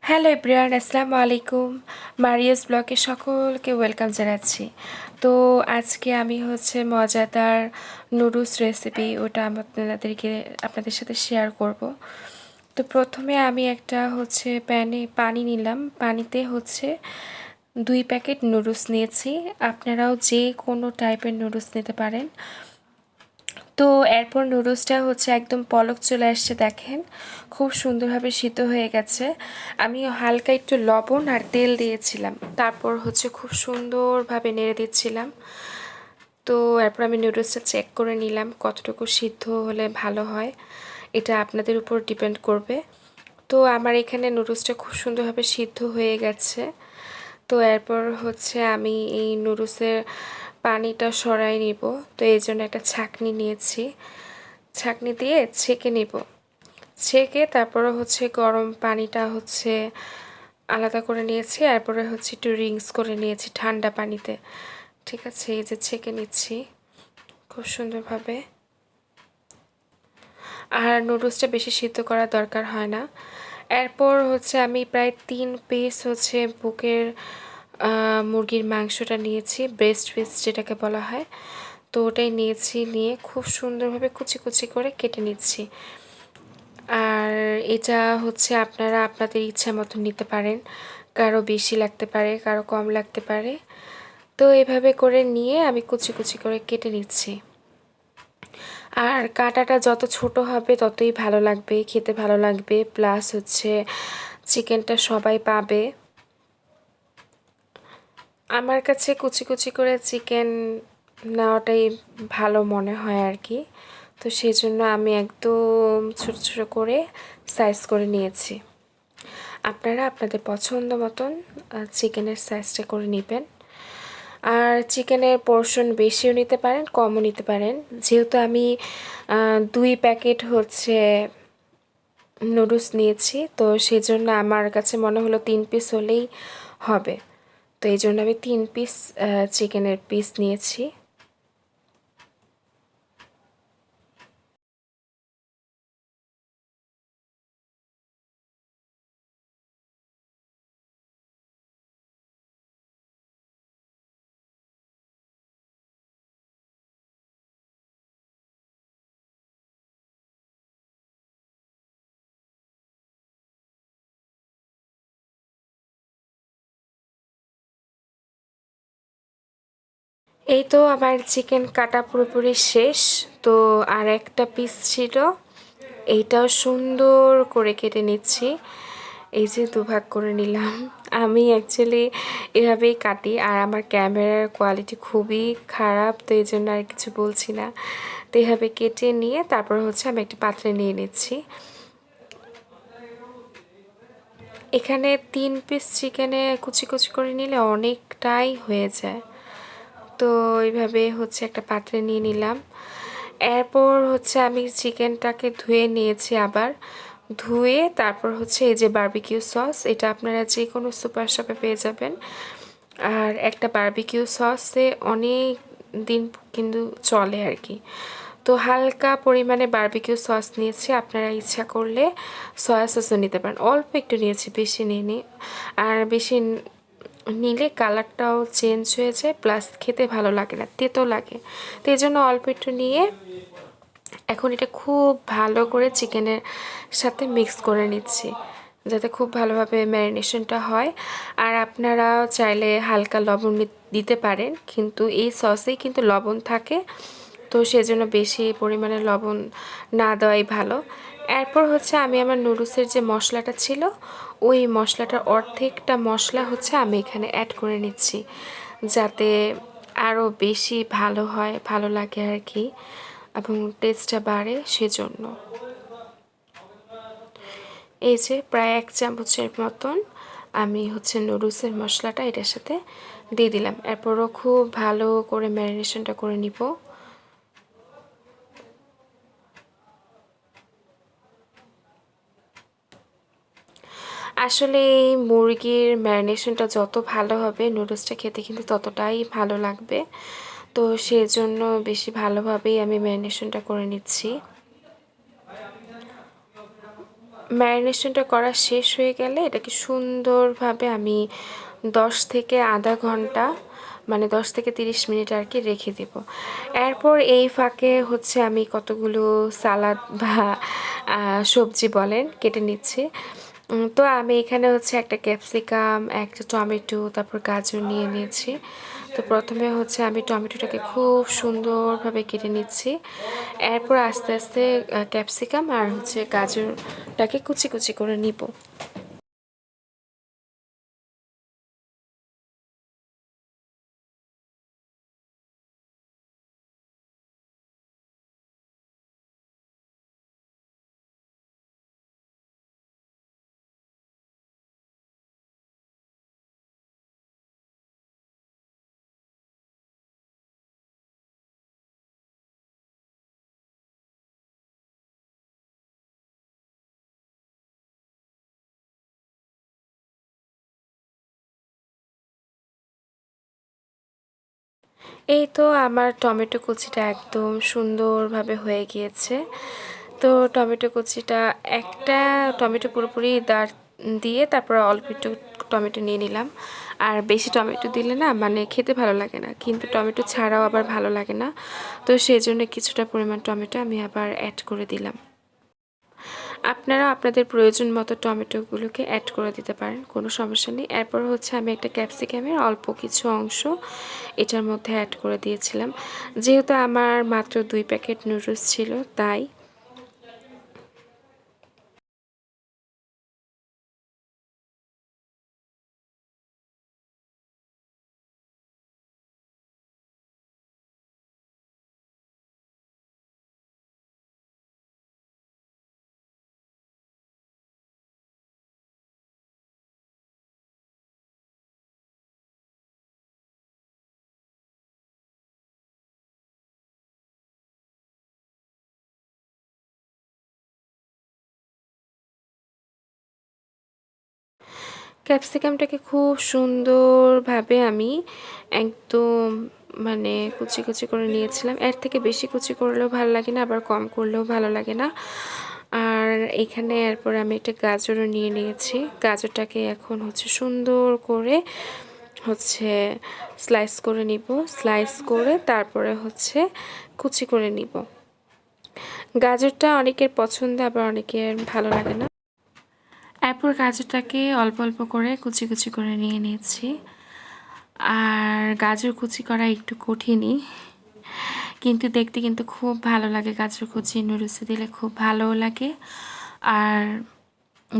Hello everyone, আসসালামু আলাইকুম। Maria's ব্লগে সকলকে ওয়েলকাম জানাচ্ছি। তো আজকে আমি মজাদার নুডলস রেসিপি ওটা আপনাদের সাথে শেয়ার করব। তো প্রথমে আমি একটা প্যানে পানি নিলাম। পানিতে 2 প্যাকেট নুডলস নিয়েছি। আপনারাও যে কোনো টাইপের নুডলস নিতে পারেন। তো এরপর নুডলসটা একদম পলক চলে আসছে, দেখেন খুব সুন্দরভাবে সিদ্ধ হয়ে গেছে। আমি হালকা একটু লবণ আর তেল দিয়েছিলাম, তারপর খুব সুন্দরভাবে নেড়ে দিচ্ছিলাম। তো এরপর আমি নুডলসটা চেক করে নিলাম কতটুকু সিদ্ধ হলে ভালো হয়, এটা আপনাদের উপর ডিপেন্ড করবে। তো আমার এখানে নুডলসটা খুব সুন্দরভাবে সিদ্ধ হয়ে গেছে। তো এরপর আমি এই নুডলসের পানিটা সরাই নিব। তো এই জন্য একটা ছাঁকনি নিয়েছি, ছাঁকনি দিয়ে ছেঁকে নিব। ছেঁকে তারপরে গরম পানিটা আলাদা করে নিয়েছি। এরপরে একটু রিংস করে নিয়েছি ঠান্ডা পানিতে। ঠিক আছে, এই যে ছেঁকে নিচ্ছি খুব সুন্দরভাবে। আর নুডলসটা বেশি সিদ্ধ করার দরকার হয় না। এরপর আমি প্রায় 3 পিস বুকের মুরগির মাংসটা নিয়েছি, ব্রেস্ট পিস যেটাকে বলা হয়। তো ওটাই নিয়েছি, নিয়ে খুব সুন্দরভাবে কুচি কুচি করে কেটে নিচ্ছি। আর এটা আপনারা আপনাদের ইচ্ছা মতন নিতে পারেন, কারো বেশি লাগতে পারে, কারো কম লাগতে পারে। তো এভাবে করে নিয়ে আমি কুচি কুচি করে কেটে নিচ্ছি। আর কাটাটা যত ছোট হবে ততই ভালো লাগবে, খেতে ভালো লাগবে, প্লাস চিকেনটা সবাই পাবে। আমার কাছে কুচি কুচি করে চিকেন নেওয়াটাই ভালো মনে হয় আর কি। তো সেই জন্য আমি একদম ছোট ছোট করে সাইজ করে নিয়েছি। আপনারা আপনাদের পছন্দ মতন চিকেনের সাইজটা করে নেবেন। আর চিকেনের পোরশন বেশিও নিতে পারেন, কমও নিতে পারেন। যেহেতু আমি 2 প্যাকেট নুডলস নিয়েছি, তো সেই জন্য আমার কাছে মনে হলো 3 পিস হলেই হবে। তো এই জন্য আমি 3 পিস চিকেনের পিস নিয়েছি। এই তো আমার চিকেন কাটা পুরোপুরি শেষ। তো আর একটা পিস ছিল, এইটাও সুন্দর করে কেটে নিচ্ছি। এই যে দুভাগ করে নিলাম। আমি অ্যাকচুয়ালি এভাবেই কাটি, আর আমার ক্যামেরার কোয়ালিটি খুবই খারাপ, তো এই জন্য আর কিছু বলছি না। তো এভাবে কেটে নিয়ে তারপর আমি একটা পাত্রে নিয়ে নিচ্ছি। এখানে 3 পিস চিকেনে কুচি কুচি করে নিলে অনেকটাই হয়ে যায়। তো এইভাবে একটা পাত্রে নিয়ে নিলাম। এরপর আমি চিকেনটাকে ধুয়ে নিয়েছি আবার। ধুয়ে তারপর এই যে বারবিকিউ সস, এটা আপনারা যে কোনো সুপার শপে পেয়ে যাবেন। আর একটা বারবিকিউ সসে অনেক দিন কিন্তু চলে আর কি। তো হালকা পরিমাণে বারবিকিউ সস নিয়েছি, আপনারা ইচ্ছা করলে সয়া সসও নিতে পারেন। অল্প একটু নিয়েছি, বেশি নিইনি। আর বেশি নিলে কালারটাও চেঞ্জ হয়ে যায়, প্লাস খেতে ভালো লাগে না, তেতো লাগে। তো এই জন্য অল্প একটু নিয়ে এখন এটা খুব ভালো করে চিকেনের সাথে মিক্স করে নিচ্ছি, যাতে খুব ভালোভাবে ম্যারিনেশনটা হয়। আর আপনারা চাইলে হালকা লবণ দিতে পারেন, কিন্তু এই সসেই কিন্তু লবণ থাকে, তো সেজন্য বেশি পরিমাণে লবণ না দেওয়াই ভালো। এরপর আমি আমার নুডলসের যে মশলাটা ছিল, ওই মশলাটার অর্ধেকটা মশলা আমি এখানে অ্যাড করে নিচ্ছি, যাতে আরও বেশি ভালো হয়, ভালো লাগে আর কি, এবং টেস্টটা বাড়ে সেজন্য। এই যে প্রায় 1 চামচের মতন আমি নুডলসের মশলাটা এটার সাথে দিয়ে দিলাম। এরপরও খুব ভালো করে ম্যারিনেশনটা করে নিব। আসলে এই মুরগির ম্যারিনেশনটা যত ভালো হবে, নুডলসটা খেতে কিন্তু ততটাই ভালো লাগবে। তো সেজন্য বেশি ভালোভাবেই আমি ম্যারিনেশনটা করে নিচ্ছি। ম্যারিনেশনটা করা শেষ হয়ে গেলে এটাকে সুন্দরভাবে আমি 10 থেকে আধা ঘন্টা মানে 10 থেকে 30 মিনিট আর কি রেখে দেব। এরপর এই ফাঁকে হচ্ছে আমি কতগুলো সালাদ বা সবজি বলেন কেটে নিচ্ছি। তো আমি এখানে হচ্ছে একটা ক্যাপসিকাম, একটা টমেটো, তারপর গাজর নিয়ে নিয়েছি। তো প্রথমে হচ্ছে আমি টমেটোটাকে খুব সুন্দরভাবে কেটে নিচ্ছি। এরপর আস্তে আস্তে ক্যাপসিকাম আর হচ্ছে গাজরটাকে কুচি কুচি করে নিব। এই তো আমার টমেটো কুচিটা একদম সুন্দরভাবে হয়ে গিয়েছে। তো টমেটো কুচিটা একটা টমেটো পুরোপুরি দাঁড় দিয়ে তারপর অল্প একটু টমেটো নিয়ে নিলাম। আর বেশি টমেটো দিলে না মানে খেতে ভালো লাগে না, কিন্তু টমেটো ছাড়াও আবার ভালো লাগে না। তো সেই জন্য কিছুটা পরিমাণ টমেটো আমি আবার অ্যাড করে দিলাম। আপনারা আপনাদের প্রয়োজন মতো টমেটোগুলোকে অ্যাড করে দিতে পারেন, কোনো সমস্যা নেই। এরপর হচ্ছে আমি একটা ক্যাপসিকামের অল্প কিছু অংশ এটার মধ্যে অ্যাড করে দিয়েছিলাম, যেহেতু আমার মাত্র 2 প্যাকেট নুডলস ছিল তাই। ক্যাপসিকামটাকে খুব সুন্দরভাবে আমি একদম মানে কুচি কুচি করে নিয়েছিলাম। এর থেকে বেশি কুচি করলেও ভালো লাগে না, আবার কম করলেও ভালো লাগে না। আর এখানে এরপর আমি একটা গাজরও নিয়ে নিয়েছি। গাজরটাকে এখন হচ্ছে সুন্দর করে হচ্ছে স্লাইস করে নিব। স্লাইস করে তারপরে হচ্ছে কুচি করে নিব। গাজরটা অনেকের পছন্দ, আবার অনেকের ভালো লাগে না। এরপর গাজরটাকে অল্প অল্প করে কুচি কুচি করে নিয়ে নিয়েছি। আর গাজর কুচি করা একটু কঠিনই, কিন্তু দেখতে কিন্তু খুব ভালো লাগে। গাজর কুচি নুডলসে দিলে খুব ভালোও লাগে আর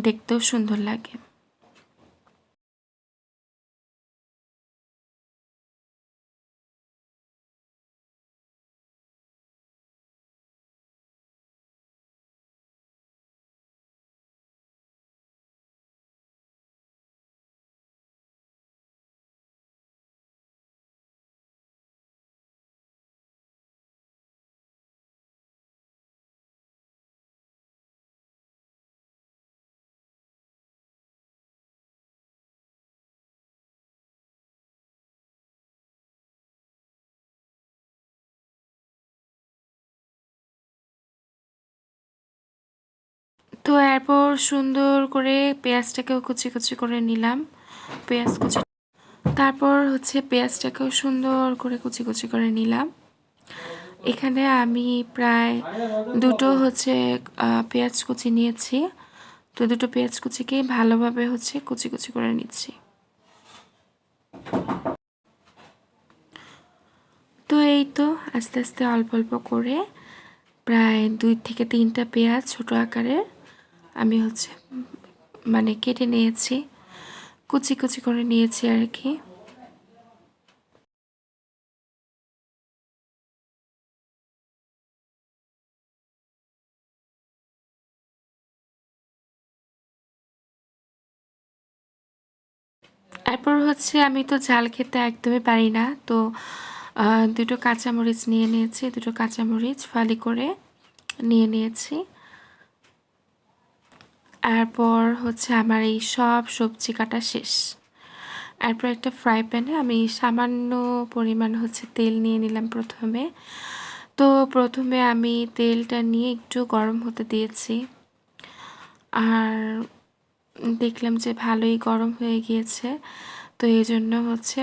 দেখতেও সুন্দর লাগে। তো এরপর সুন্দর করে পেঁয়াজটাকেও কুচি কুচি করে নিলাম। পেঁয়াজ কুচি, তারপর হচ্ছে পেঁয়াজটাকেও সুন্দর করে কুচি কুচি করে নিলাম। এখানে আমি প্রায় দুটো হচ্ছে পেঁয়াজ কুচি নিয়েছি। তো দুটো পেঁয়াজ কুচিকে ভালোভাবে হচ্ছে কুচি কুচি করে নিচ্ছি। তো এই তো আস্তে আস্তে অল্প অল্প করে প্রায় 2 থেকে 3টা পেঁয়াজ ছোট আকারের আমি হচ্ছে মানে কেটে নিয়েছি, কুচি কুচি করে নিয়েছি আর কি। এরপর হচ্ছে আমি তো ঝাল খেতে একদমই পারি না, তো দুটো কাঁচামরিচ নিয়ে নিয়েছি। দুটো কাঁচামরিচ ফালি করে নিয়ে নিয়েছি। এরপর হচ্ছে আমার এই সব সবজি কাটা শেষ। এরপর একটা ফ্রাই প্যানে আমি সামান্য পরিমাণ হচ্ছে তেল নিয়ে নিলাম প্রথমে। তো প্রথমে আমি তেলটা নিয়ে একটু গরম হতে দিয়েছি। আর দেখলাম যে ভালোই গরম হয়ে গিয়েছে, তো এই জন্য হচ্ছে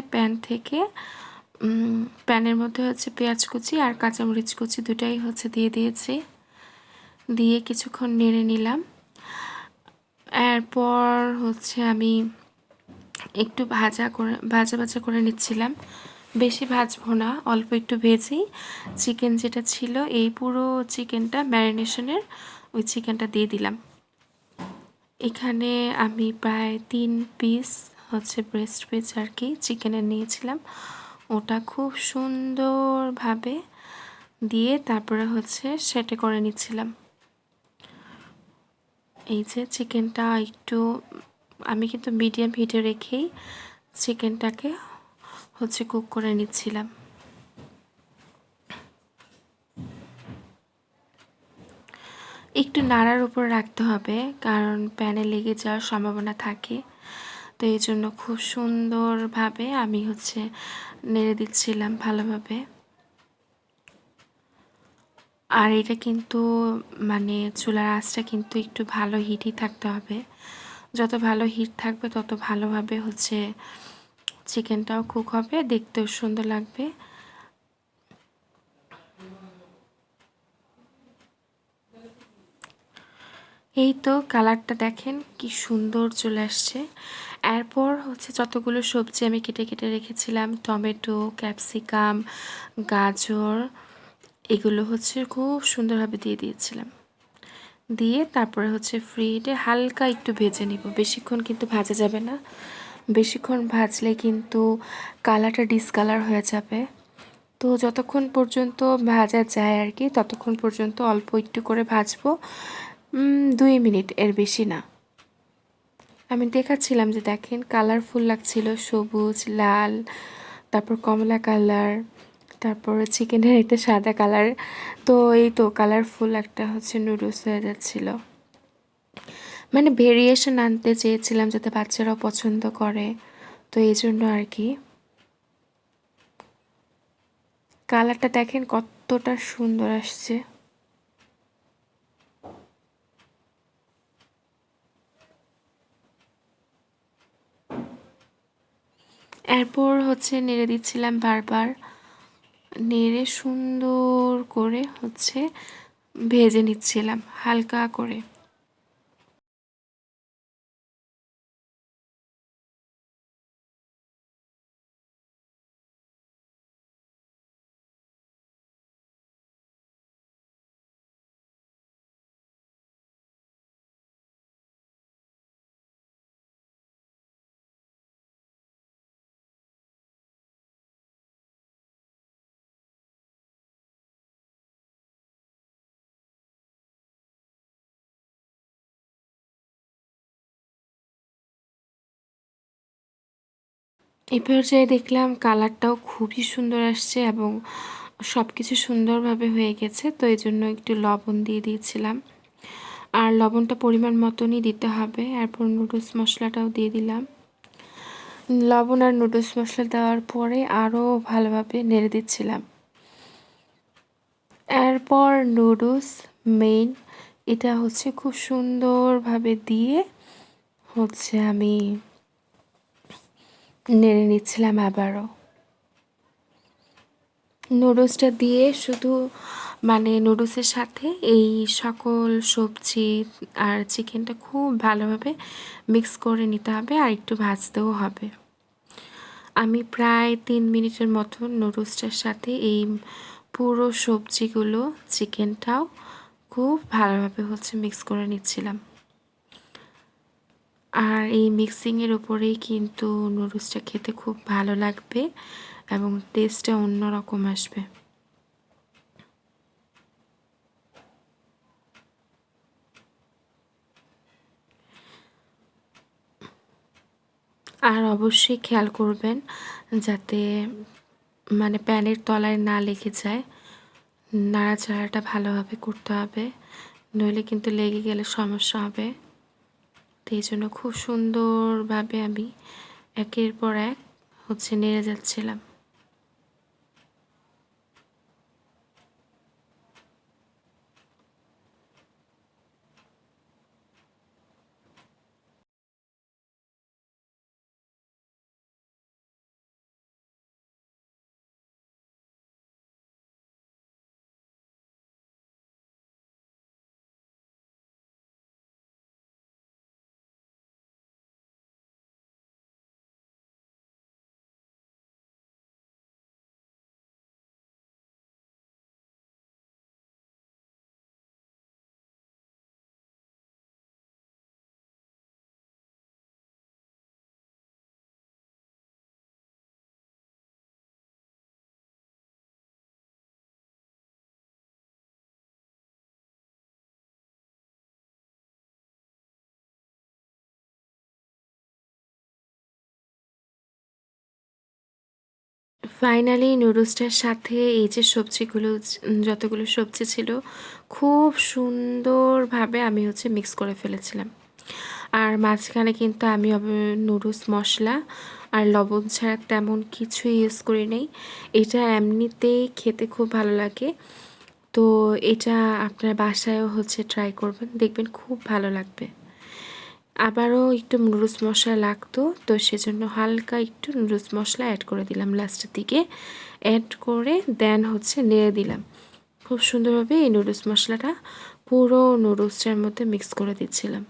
প্যানের মধ্যে হচ্ছে পেঁয়াজ কুচি আর কাঁচামরিচ কুচি দুটাই হচ্ছে দিয়ে দিয়েছি, দিয়ে কিছুক্ষণ নেড়ে নিলাম। এরপর হচ্ছে আমি একটু ভাজা ভাজা করে নিচ্ছিলাম, বেশি ভাজবো না, অল্প একটু ভেজেই চিকেন যেটা ছিল এই পুরো চিকেনটা ম্যারিনেশনের ওই চিকেনটা দিয়ে দিলাম। এখানে আমি প্রায় 3 পিস হচ্ছে ব্রেস্ট পিস আর কি চিকেনের নিয়েছিলাম, ওটা খুব সুন্দরভাবে দিয়ে তারপরে হচ্ছে সেটে করে নিচ্ছিলাম। এই যে চিকেনটা একটু আমি কিন্তু মিডিয়াম হিটে রেখেই চিকেনটাকে হচ্ছে কুক করে নিচ্ছিলাম। একটু নাড়ার উপর রাখতে হবে, কারণ প্যানে লেগে যাওয়ার সম্ভাবনা থাকে, তো এই জন্য খুব সুন্দরভাবে আমি হচ্ছে নেড়ে দিচ্ছিলাম ভালোভাবে। আর এটা কিন্তু মানে চুলার আঁচটা কিন্তু একটু ভালো হিটই থাকতে হবে, যত ভালো হিট থাকবে তত ভালোভাবে হচ্ছে চিকেনটাও কুক হবে, দেখতেও সুন্দর লাগবে। এই তো কালারটা দেখেন কি সুন্দর চলে আসছে। এরপর হচ্ছে যতগুলো সবজি আমি কেটে কেটে রেখেছিলাম, টমেটো, ক্যাপসিকাম, গাজর, এগুলো হচ্ছে খুব সুন্দরভাবে দিয়ে দিয়েছিলাম। দিয়ে তারপরে হচ্ছে ফ্রিজে হালকা একটু ভেজে নিব, বেশিক্ষণ কিন্তু ভাজা যাবে না, বেশিক্ষণ ভাজলে কিন্তু কালারটা ডিসকালার হয়ে যাবে। তো যতক্ষণ পর্যন্ত ভাজা যায় আর কি ততক্ষণ পর্যন্ত অল্প একটু করে ভাজবো, 2 মিনিট, এর বেশি না। আমি দেখাচ্ছিলাম যে দেখেন কালারফুল লাগছিল, সবুজ, লাল, তারপর কমলা কালার, তারপর চিকেনের একটা সাদা কালার, তো এই তো কালারফুল একটা হচ্ছে নুডলস হয়ে যাচ্ছিল। মানে ভেরিয়েশন আনতে চেয়েছিলাম যাতে বাচ্চারাও পছন্দ করে, তো এই জন্য আর কি। কালারটা দেখেন কতটা সুন্দর আসছে। এরপর হচ্ছে নেড়ে দিচ্ছিলাম বারবার, নেড়ে সুন্দর করে হচ্ছে ভেজে নিচ্ছিলাম হালকা করে। এই পর্যায়ে দেখলাম কালারটাও খুবই সুন্দর আসছে এবং সব কিছু সুন্দরভাবে হয়ে গেছে, তো এই জন্য একটু লবণ দিয়ে দিয়েছিলাম, আর লবণটা পরিমাণ মতনই দিতে হবে। এরপর নুডলস মশলাটাও দিয়ে দিলাম। লবণ আর নুডলস মশলা দেওয়ার পরে আরও ভালোভাবে নেড়ে দিচ্ছিলাম। এরপর নুডলস মেইন, এটা হচ্ছে খুব সুন্দরভাবে দিয়ে হচ্ছে আমি নেড়ে নিচ্ছিলাম আবারও। নুডলসটা দিয়ে শুধু মানে নুডলসের সাথে এই সকল সবজি আর চিকেনটা খুব ভালোভাবে মিক্স করে নিতে হবে, আর একটু ভাজতেও হবে। আমি প্রায় 3 মিনিটের মতো নুডলসটার সাথে এই পুরো সবজিগুলো চিকেনটাও খুব ভালোভাবে হচ্ছে মিক্স করে নিচ্ছিলাম। আর এই মিক্সিংয়ের উপরেই কিন্তু নুডলসটা খেতে খুব ভালো লাগবে এবং টেস্টটা অন্যরকম আসবে। আর অবশ্যই খেয়াল করবেন যাতে মানে প্যানের তলায় না লেগে যায়, নাড়াচাড়াটা ভালোভাবে করতে হবে, নইলে কিন্তু লেগে গেলে সমস্যা হবে। তো এই জন্য খুব সুন্দরভাবে আমি একের পর এক হচ্ছে নেড়ে যাচ্ছিলাম। ফাইনালি নুডলসটার সাথে এই যে সবজিগুলো যতগুলো সবজি ছিল খুব সুন্দরভাবে আমি হচ্ছে মিক্স করে ফেলেছিলাম। আর মাঝখানে কিন্তু আমি নুডলস মশলা আর লবণ ছাড়া তেমন কিছু ইউজ করি নেই। এটা এমনিতেই খেতে খুব ভালো লাগে। তো এটা আপনার বাসায়ও হচ্ছে ট্রাই করবেন, দেখবেন খুব ভালো লাগবে। আবারও একটু নুডলস মশলা লাগতো, তো সেজন্য হালকা একটু নুডলস মশলা অ্যাড করে দিলাম লাস্টের দিকে। অ্যাড করে দেন হচ্ছে নেড়ে দিলাম। খুব সুন্দরভাবে এই নুডলস মশলাটা পুরো নুডলসটার মধ্যে মিক্স করে দিচ্ছিলাম।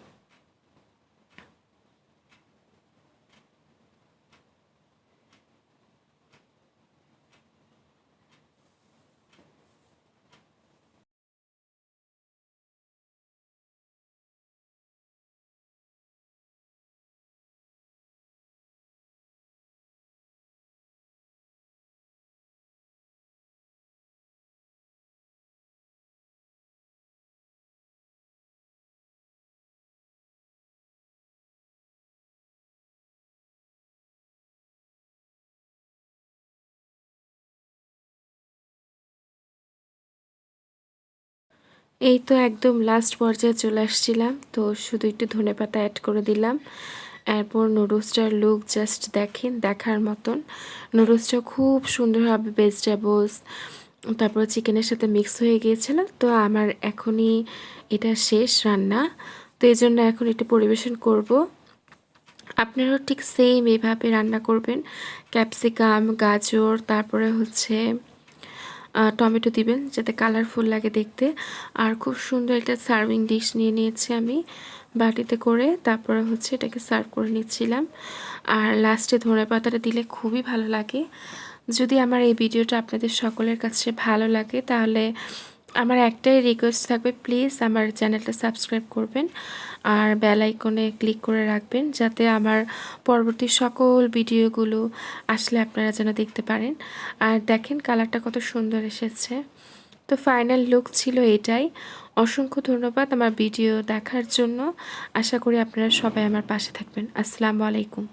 এই তো একদম লাস্ট পর্যায়ে চলে আসছিলাম, তো শুধু একটু ধনেপাতা অ্যাড করে দিলাম। এরপর নুডলসটার লুক জাস্ট দেখেন, দেখার মতন। নুডলসটা খুব সুন্দরভাবে ভেজিটেবলস তারপর চিকেনের সাথে মিক্স হয়ে গিয়েছিল। তো আমার এখনই এটা শেষ রান্না, তো এই জন্য এখন এটা পরিবেশন করব। আপনারাও ঠিক সেম এইভাবে রান্না করবেন। ক্যাপসিকাম, গাজর, তারপরে হচ্ছে টমেটো দিবেন যাতে কালারফুল লাগে দেখতে। আর খুব সুন্দর একটা সার্ভিং ডিশ নিয়ে নিয়েছি আমি বাটিতে করে, তারপরে হচ্ছে এটাকে সার্ভ করে নিচ্ছিলাম। আর লাস্টে ধনেপাতাটা দিলে খুবই ভালো লাগে। যদি আমার এই ভিডিওটা আপনাদের সকলের কাছে ভালো লাগে তাহলে আমার একটাই রিকোয়েস্ট থাকবে, প্লিজ আমার চ্যানেলটা সাবস্ক্রাইব করবেন আর বেল আইকনে ক্লিক করে রাখবেন যাতে আমার পরবর্তী সকল ভিডিওগুলো আসলে আপনারা যেন দেখতে পারেন। আর দেখেন কালারটা কত সুন্দর এসেছে। তো ফাইনাল লুক ছিল এটাই। অসংখ্য ধন্যবাদ আমার ভিডিও দেখার জন্য। আশা করি আপনারা সবাই আমার পাশে থাকবেন। আসসালামু আলাইকুম।